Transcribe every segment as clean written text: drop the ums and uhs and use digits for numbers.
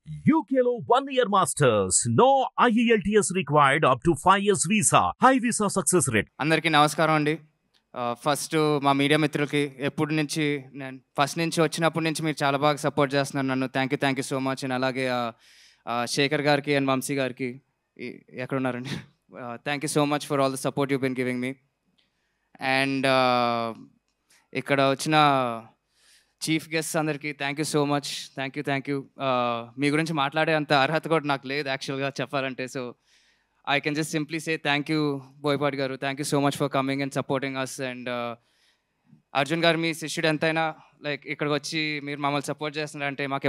UKLO 1 year masters. No IELTS required up to 5 years visa. High visa success rate. అందరికీ నమస్కారం అండి. First మా media మిత్రులకి నేను ఫస్ట్ నుంచి వచ్చినప్పటి నుంచి మీరు చాలా బాగా సపోర్ట్ చేస్తున్నారు నన్ను. Thank you so much. And అలాగే శేఖర్ గారికి అండ్ వంశీ గారికి ఎక్కడున్నారండి, thank you so much for all the support you been giving me. And ఇక్కడ వచ్చిన చీఫ్ గెస్ట్స్ అందరికీ thank you so much. Thank you. మీ గురించి మాట్లాడే అంత అర్హత కూడా నాకు లేదు యాక్చువల్గా చెప్పాలంటే. So I can just simply say thank you, Boypati garu. Thank you so much for coming and supporting us. And Arjun garu, మీ శిష్యుడు ఎంతైనా లైక్ ఇక్కడికి వచ్చి మీరు మమ్మల్ని సపోర్ట్ చేస్తున్నారంటే మాకు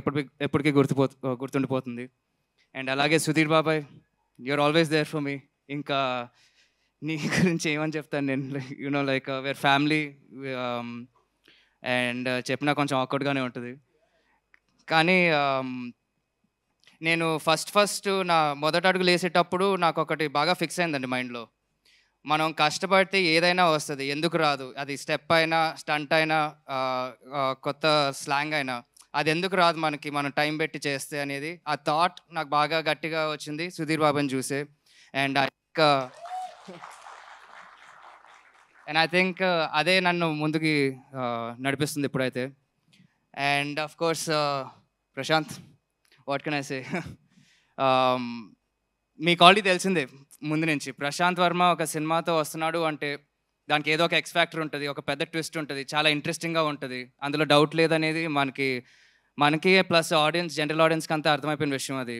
ఎప్పటికీ గుర్తుండిపోతుంది. అండ్ అలాగే సుధీర్ బాబాయ్, you are always there for me. ఇంకా నీ గురించి ఏమని చెప్తాను నేను, you know like we're family. And చెప్పినా కొంచెం ఆక్వర్డ్గానే ఉంటుంది. కానీ నేను ఫస్ట్ నా మొదటి అడుగులు వేసేటప్పుడు నాకు ఒకటి బాగా ఫిక్స్ అయిందండి మైండ్లో. మనం కష్టపడితే ఏదైనా వస్తుంది, ఎందుకు రాదు? అది స్టెప్ అయినా, స్టంట్ అయినా, కొత్త స్లాంగ్ అయినా, అది ఎందుకు రాదు మనకి, మనం టైం పెట్టి చేస్తే అనేది ఆ థాట్ నాకు బాగా గట్టిగా వచ్చింది సుధీర్ బాబుని చూసే. అండ్ ఐ థింక్ అదే నన్ను ముందుకి నడిపిస్తుంది ఇప్పుడైతే. And of course Prashanth, what can I say, మీకు ఆల్రెడీ తెలిసిందే ముందు నుంచి ప్రశాంత్ వర్మ ఒక సినిమాతో వస్తున్నాడు అంటే దానికి ఏదో ఒక ఎక్స్ ఫ్యాక్టర్ ఉంటుంది, ఒక పెద్ద ట్విస్ట్ ఉంటుంది, చాలా ఇంట్రెస్టింగ్గా ఉంటుంది, అందులో డౌట్ లేదనేది మనకి ప్లస్ ఆడియన్స్, జనరల్ ఆడియన్స్కి అంతా అర్థమైపోయిన విషయం అది.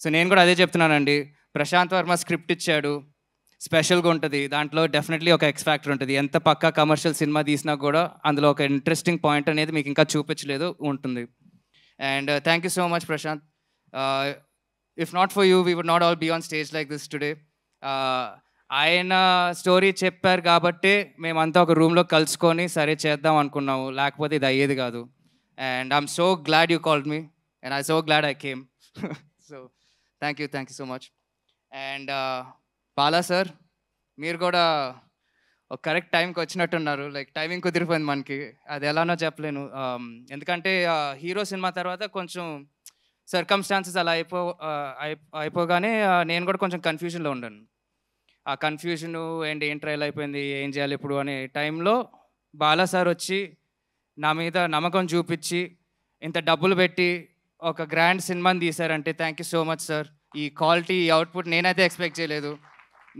సో నేను కూడా అదే చెప్తున్నానండి, ప్రశాంత్ వర్మ స్క్రిప్ట్ ఇచ్చాడు, స్పెషల్గా ఉంటుంది, దాంట్లో డెఫినెట్లీ ఒక ఎక్స్ ఫ్యాక్టర్ ఉంటుంది. ఎంత పక్కా కమర్షియల్ సినిమా తీసినా కూడా అందులో ఒక ఇంట్రెస్టింగ్ పాయింట్ అనేది మీకు ఇంకా చూపించలేదు ఉంటుంది. And thank you so much, Prashant. If not for you, we would not all be on stage like this today. ఆయన స్టోరీ చెప్పారు కాబట్టి మేమంతా ఒక రూమ్లో కలుసుకొని సరే చేద్దాం అనుకున్నాము, లేకపోతే ఇది అయ్యేది కాదు. And I'm so glad you called me and I so glad I came. So thank you so much. And Bala sir, మీరు కూడా ఒక కరెక్ట్ టైంకి వచ్చినట్టున్నారు. లైక్ టైమింగ్ కుదిరిపోయింది మనకి, అది ఎలానో చెప్పలేను. ఎందుకంటే హీరో సినిమా తర్వాత కొంచెం సర్కమ్స్టాన్సెస్ అలా అయిపోగానే నేను కూడా కొంచెం కన్ఫ్యూజన్లో ఉన్నాను. ఆ కన్ఫ్యూజను అండ్ ఏం ట్రైల్ అయిపోయింది, ఏం చేయాలి ఇప్పుడు అనే టైంలో బాలా సార్ వచ్చి నా మీద నమ్మకం చూపించి ఇంత డబ్బులు పెట్టి ఒక గ్రాండ్ సినిమాని తీశారంటే thank you so much sir. ఈ క్వాలిటీ, ఈ అవుట్పుట్ నేనైతే ఎక్స్పెక్ట్ చేయలేదు.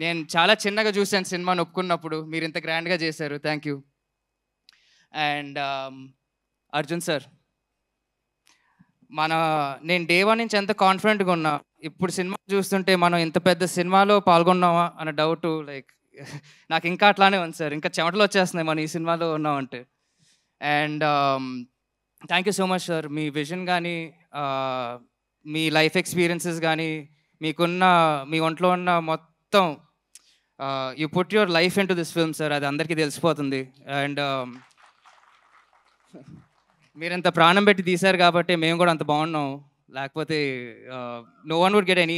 నేను చాలా చిన్నగా చూశాను సినిమాని ఒప్పుకున్నప్పుడు, మీరు ఇంత గ్రాండ్గా చేశారు, thank you. And Arjun sir, నేను డే వన్ నుంచి ఎంత కాన్ఫిడెంట్గా ఉన్నా, ఇప్పుడు సినిమా చూస్తుంటే మనం ఇంత పెద్ద సినిమాలో పాల్గొన్నామా అన్న డౌట్, లైక్ నాకు ఇంకా అట్లానే ఉంది సార్, ఇంకా చెమటలు వచ్చేస్తున్నాయి మనం ఈ సినిమాలో ఉన్నామంటే. And thank you so much sir. Me vision కానీ, మీ లైఫ్ ఎక్స్పీరియన్సెస్ కానీ, మీ ఒంట్లో ఉన్న మొత్తం you put your life in to this film sir, అది అందరికీ తెలిసిపోతుంది. అండ్ మీరు ఎంత ప్రాణం పెట్టి తీశారు కాబట్టి మేము కూడా అంత బాగున్నాం, లేకపోతే no one would get any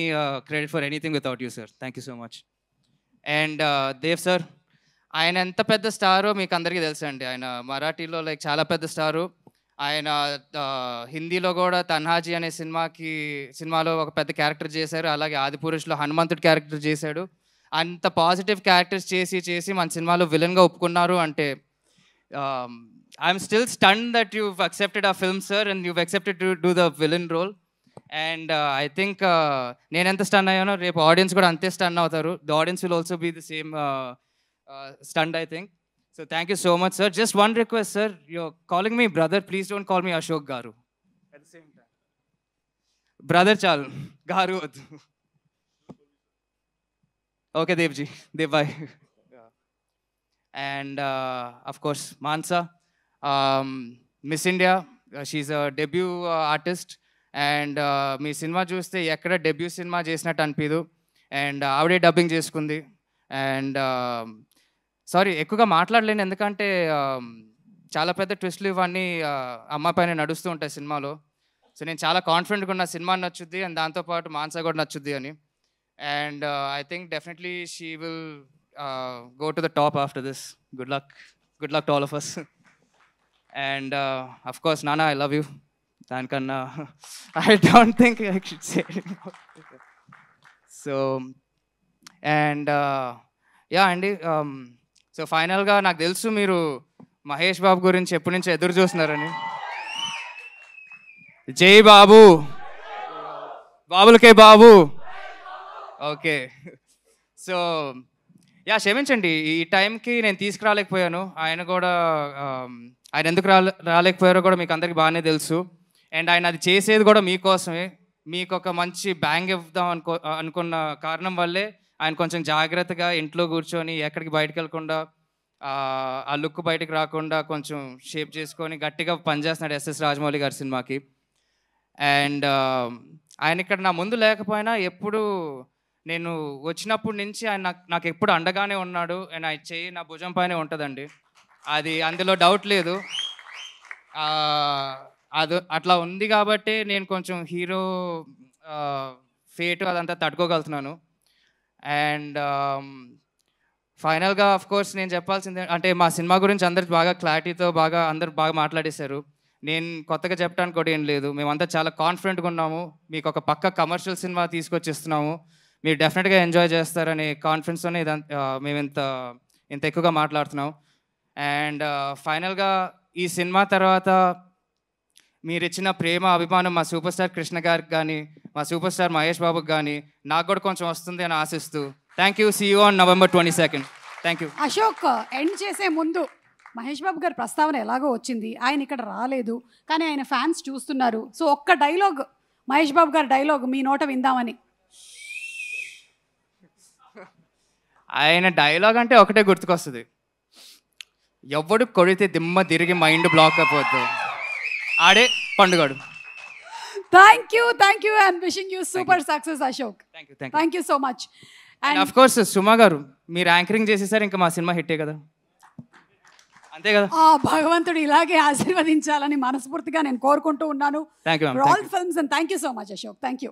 credit for anything without you sir. Thank you so much. And Dev sir, ఆయన ఎంత పెద్ద స్టారో మీకు అందరికీ తెలుసండి. ఆయన మరాఠీలో లైక్ చాలా పెద్ద స్టారు. ఆయన హిందీలో కూడా తన్హాజీ అనే సినిమాలో ఒక పెద్ద క్యారెక్టర్ చేశారు. అలాగే ఆదిపురుషులో హనుమంతుడి క్యారెక్టర్ చేశాడు. అంత పాజిటివ్ క్యారెక్టర్స్ చేసి మన సినిమాలో విలన్గా ఒప్పుకున్నారు అంటే I'm still stunned that you've accepted our film sir and you've accepted to do the villain role. And I think నేను ఎంత స్టన్ అయ్యానో రేపు ఆడియన్స్ కూడా అంతే స్టన్ అవుతారు. The audience will also be the same stunned, I think. So thank you so much sir. Just one request sir, you're calling me brother, please don't call me Ashok garu at the same time. Brother చాలు, గారు వద్దు. Okay devji, dev bye. And of course Mansa, Miss India, she's a debut artist. And me cinema చూస్తే ఎక్కడ debut cinema చేసినట్టు అనిపించదు. And ఆవిడే dubbing చేసుకుంది. And sorry ఎక్కువగా మాట్లాడలేను, ఎందుకంటే చాలా పెద్ద ట్విస్ట్లు ఇవన్నీ అమ్మ పైన నడుస్తూ ఉంటాయి సినిమాలో. సో నేను చాలా కాన్ఫిడెంట్గా ఉన్న సినిమా నచ్చుద్ది అండ్ దాంతోపాటు మాన్సా కూడా నచ్చుద్ది అని. And I think definitely she will go to the top after this. Good luck to all of us. And of course Nana, I love you. దానికన్నా I don't think I should say. So and yeah అండి, so ఫైనల్గా నాకు తెలుసు మీరు మహేష్ బాబు గురించి ఎప్పటి నుంచో ఎదురు చూస్తున్నారని. జై బాబు, బాబులకే బాబు. ఓకే, సో యా క్షమించండి, ఈ టైంకి నేను తీసుకురాలేకపోయాను. ఆయన కూడా ఆయన ఎందుకు రాలేకపోయారో కూడా మీకు అందరికీ బాగానే తెలుసు. అండ్ ఆయన అది చేసేది కూడా మీకోసమే. మీకు ఒక మంచి బ్యాంగ్ ఇద్దాం అనుకున్న కారణం వల్లే ఆయన కొంచెం జాగ్రత్తగా ఇంట్లో కూర్చొని ఎక్కడికి బయటకు వెళ్ళకుండా ఆ లుక్ బయటకు రాకుండా కొంచెం షేప్ చేసుకొని గట్టిగా పనిచేస్తున్నాడు ఎస్ఎస్ రాజమౌళి గారి సినిమాకి. అండ్ ఆయన ఇక్కడ నా ముందు లేకపోయినా ఎప్పుడు నేను వచ్చినప్పటి నుంచి ఆయన నాకు ఎప్పుడు అండగానే ఉన్నాడు. అండ్ ఆయన చెయ్యి నా భుజం పైనే ఉంటుందండి, అది అందులో డౌట్ లేదు. అది అట్లా ఉంది కాబట్టి నేను కొంచెం హీరో ఫేట్ అదంతా తట్టుకోగలుగుతున్నాను. అండ్ ఫైనల్గా కోర్స్ నేను చెప్పాల్సిందే అంటే మా సినిమా గురించి అందరు బాగా క్లారిటీతో అందరు బాగా మాట్లాడేశారు. నేను కొత్తగా చెప్పడానికి కూడా ఏం లేదు. మేమంతా చాలా కాన్ఫిడెంట్గా ఉన్నాము. మీకు ఒక పక్క కమర్షియల్ సినిమా తీసుకొచ్చిస్తున్నాము, మీరు డెఫినెట్గా ఎంజాయ్ చేస్తారనే కాన్ఫిడెన్స్తోనే మేము ఇంత ఎక్కువగా మాట్లాడుతున్నాం. అండ్ ఫైనల్గా ఈ సినిమా తర్వాత మీరు ఇచ్చిన ప్రేమ అభిమానం మా సూపర్ స్టార్ కృష్ణ గారికి కానీ మా సూపర్ స్టార్ మహేష్ బాబుకి కానీ నాకు కూడా కొంచెం వస్తుంది అని ఆశిస్తూ thank you. See you on November 22. Thank you. Ashok, end చేసే ముందు మహేష్ బాబు గారి ప్రస్తావన ఎలాగో వచ్చింది, ఆయన ఇక్కడ రాలేదు కానీ ఆయన ఫ్యాన్స్ చూస్తున్నారు. సో ఒక్క డైలాగ్, మహేష్ బాబు గారి డైలాగ్ మీ నోట విందామని. ఆయన డైలాగ్ అంటే ఒకటే గుర్తుకొస్తుంది, ఎవడు కొడితే దిమ్మ తిరిగి మైండ్ బ్లాక్ అయిపోద్దు ఆడే పండుగాడు. Thank you and wishing you super success Ashok. Thank you so much. And of course Suma గారు మీరు యాంకరింగ్ చేసేసారు, ఇంకా మా సినిమా హిట్టే కదా, అంతే కదా. భగవంతుడు ఇలాగే ఆశీర్వదించాలని మనస్ఫూర్తిగా నేను కోరుకుంటూ ఉన్నాను. Thank you. All films and thank you so much Ashok. Thank you.